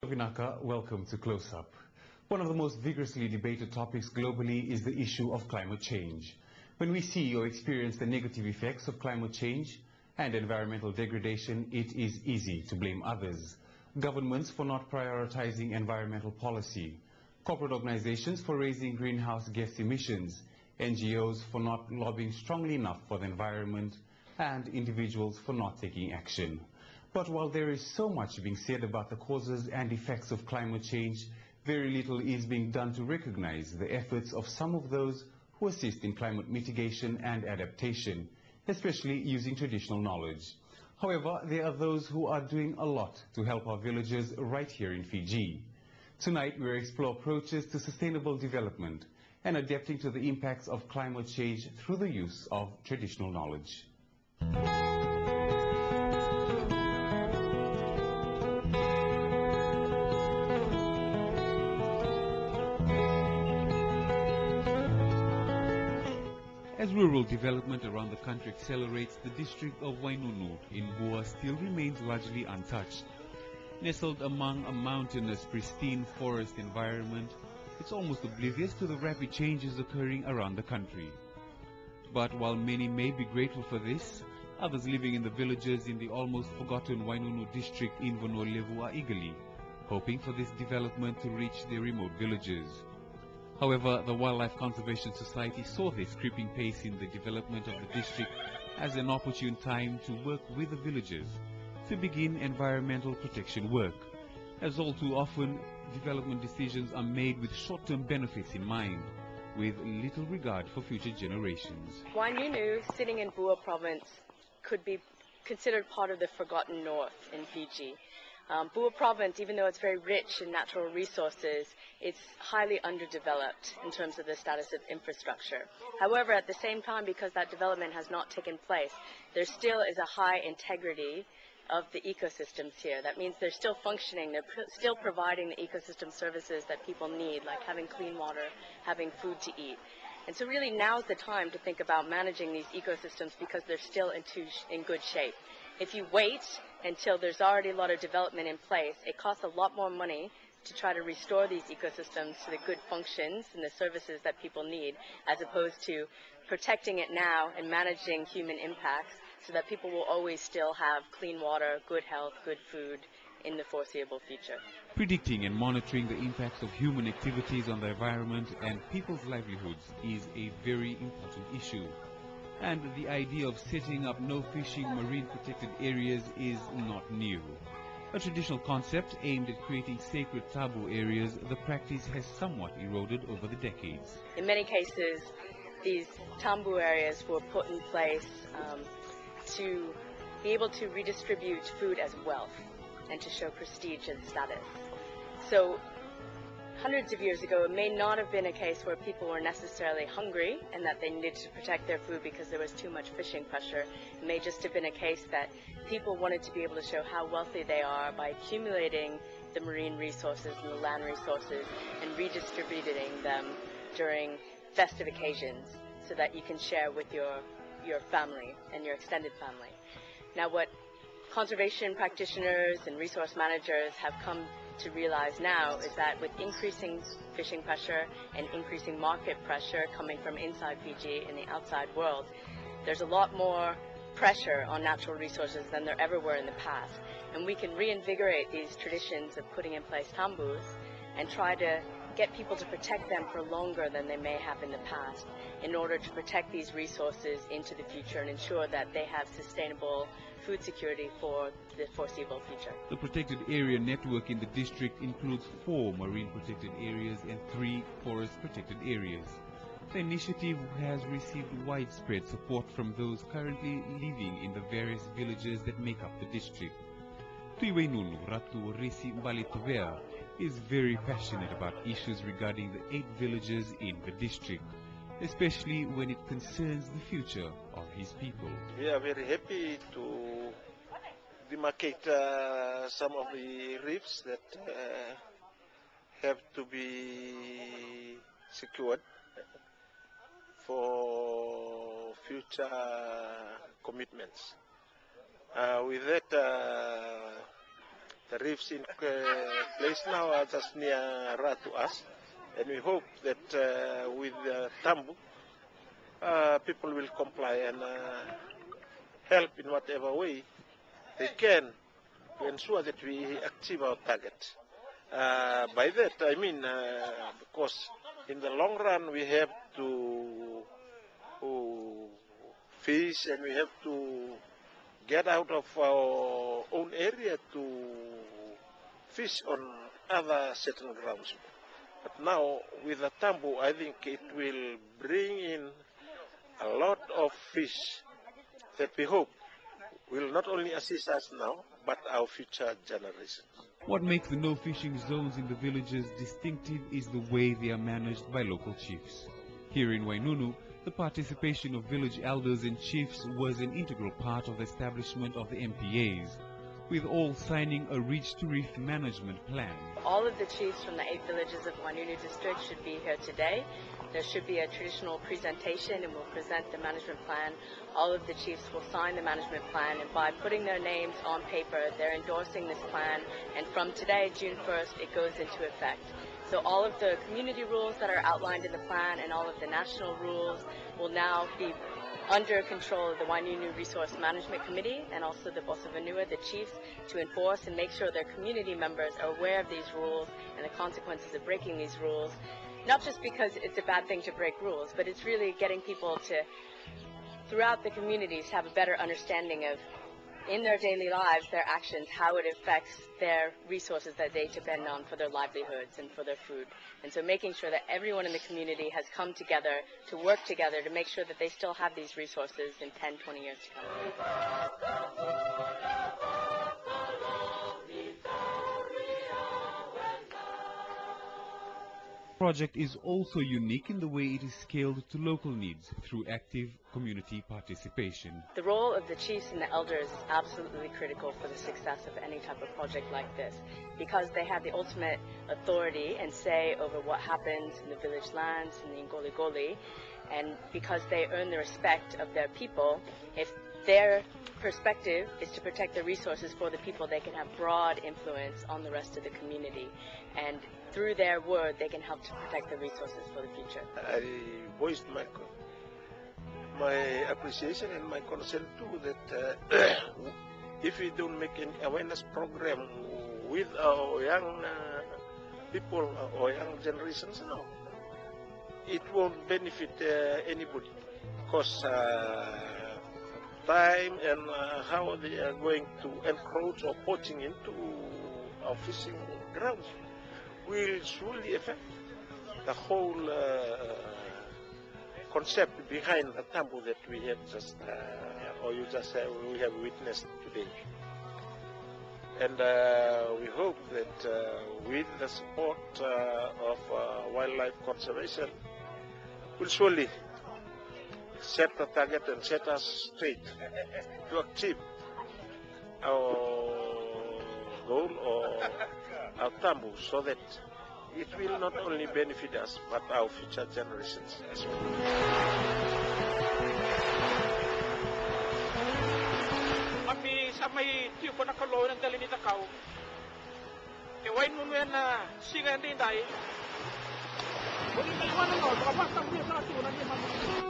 Vinaka, welcome to Close Up. One of the most vigorously debated topics globally is the issue of climate change. When we see or experience the negative effects of climate change and environmental degradation, it is easy to blame others. Governments for not prioritizing environmental policy, corporate organizations for raising greenhouse gas emissions, NGOs for not lobbying strongly enough for the environment, and individuals for not taking action. But while there is so much being said about the causes and effects of climate change, very little is being done to recognize the efforts of some of those who assist in climate mitigation and adaptation, especially using traditional knowledge. However, there are those who are doing a lot to help our villagers right here in Fiji. Tonight, we'll explore approaches to sustainable development and adapting to the impacts of climate change through the use of traditional knowledge. As rural development around the country accelerates, the district of Wainunu in Bua still remains largely untouched. Nestled among a mountainous, pristine forest environment, it's almost oblivious to the rapid changes occurring around the country. But while many may be grateful for this, others living in the villages in the almost forgotten Wainunu District in Vanua Levu are eagerly hoping for this development to reach their remote villages. However, the Wildlife Conservation Society saw this creeping pace in the development of the district as an opportune time to work with the villagers to begin environmental protection work, as all too often development decisions are made with short-term benefits in mind, with little regard for future generations. Wainunu, sitting in Bua province, could be considered part of the forgotten north in Fiji. Bua province, even though it's very rich in natural resources, it's highly underdeveloped in terms of the status of infrastructure. However, at the same time, because that development has not taken place, there still is a high integrity of the ecosystems here. That means they're still functioning, they're still providing the ecosystem services that people need, like having clean water, having food to eat. And so really now's the time to think about managing these ecosystems because they're still in good shape. If you wait until there's already a lot of development in place, it costs a lot more money to try to restore these ecosystems to the good functions and the services that people need, as opposed to protecting it now and managing human impacts so that people will always still have clean water, good health, good food in the foreseeable future. Predicting and monitoring the impacts of human activities on the environment and people's livelihoods is a very important issue. And the idea of setting up no-fishing marine protected areas is not new. A traditional concept aimed at creating sacred tabu areas, the practice has somewhat eroded over the decades. In many cases, these tambu areas were put in place to be able to redistribute food as wealth and to show prestige and status. So hundreds of years ago, it may not have been a case where people were necessarily hungry and that they needed to protect their food because there was too much fishing pressure. It may just have been a case that people wanted to be able to show how wealthy they are by accumulating the marine resources and the land resources and redistributing them during festive occasions so that you can share with your family and your extended family. Now, what conservation practitioners and resource managers have come to realize now is that with increasing fishing pressure and increasing market pressure coming from inside Fiji and the outside world, there's a lot more pressure on natural resources than there ever were in the past. And we can reinvigorate these traditions of putting in place tambus and try to get people to protect them for longer than they may have in the past in order to protect these resources into the future and ensure that they have sustainable food security for the foreseeable future. The protected area network in the district includes 4 marine protected areas and 3 forest protected areas. The initiative has received widespread support from those currently living in the various villages that make up the district. Wainunu Ratu Risi Mbalitovea is very passionate about issues regarding the 8 villages in the district, especially when it concerns the future of his people. We are very happy to demarcate some of the reefs that have to be secured for future commitments. With that, The reefs in place now are just nearer to us, and we hope that with Tambu, people will comply and help in whatever way they can to ensure that we achieve our target. By that I mean because in the long run we have to fish, and we have to get out of our own area to fish on other certain grounds. But now with the Tambu, I think it will bring in a lot of fish that we hope will not only assist us now, but our future generations. What makes the no-fishing zones in the villages distinctive is the way they are managed by local chiefs. Here in Wainunu, the participation of village elders and chiefs was an integral part of the establishment of the MPAs, with all signing a reach-to-reef management plan. All of the chiefs from the 8 villages of Wainunu District should be here today. There should be a traditional presentation, and we'll present the management plan. All of the chiefs will sign the management plan, and by putting their names on paper, they're endorsing this plan, and from today, June 1st, it goes into effect. So all of the community rules that are outlined in the plan and all of the national rules will now be under control of the Wainunu Resource Management Committee and also the Boss of Vanua, the chiefs, to enforce and make sure their community members are aware of these rules and the consequences of breaking these rules. Not just because it's a bad thing to break rules, but it's really getting people to, throughout the communities, have a better understanding of, in their daily lives, their actions, how it affects their resources that they depend on for their livelihoods and for their food. And so making sure that everyone in the community has come together to work together to make sure that they still have these resources in 10, 20 years to come. The project is also unique in the way it is scaled to local needs through active community participation. The role of the chiefs and the elders is absolutely critical for the success of any type of project like this, because they have the ultimate authority and say over what happens in the village lands, in the Ngoli-Goli, and because they earn the respect of their people. If their perspective is to protect the resources for the people, they can have broad influence on the rest of the community, and through their word they can help to protect the resources for the future. I voiced my appreciation and my concern too that if we don't make an awareness program with our young people or young generations now, it won't benefit anybody, because time and how they are going to encroach or poaching into our fishing grounds will surely affect the whole concept behind the Tambu that we have just, we have witnessed today. And we hope that with the support of wildlife conservation, we'll surely set the target and set us straight to achieve our goal or our Tambu, so that it will not only benefit us but our future generations as well. Kami sa may tiyo ko nakalo ng dali ni Takaw. Wainunu na singa hindi dahil. Kung hindi naman ano, baka basta niya sa atunan niya.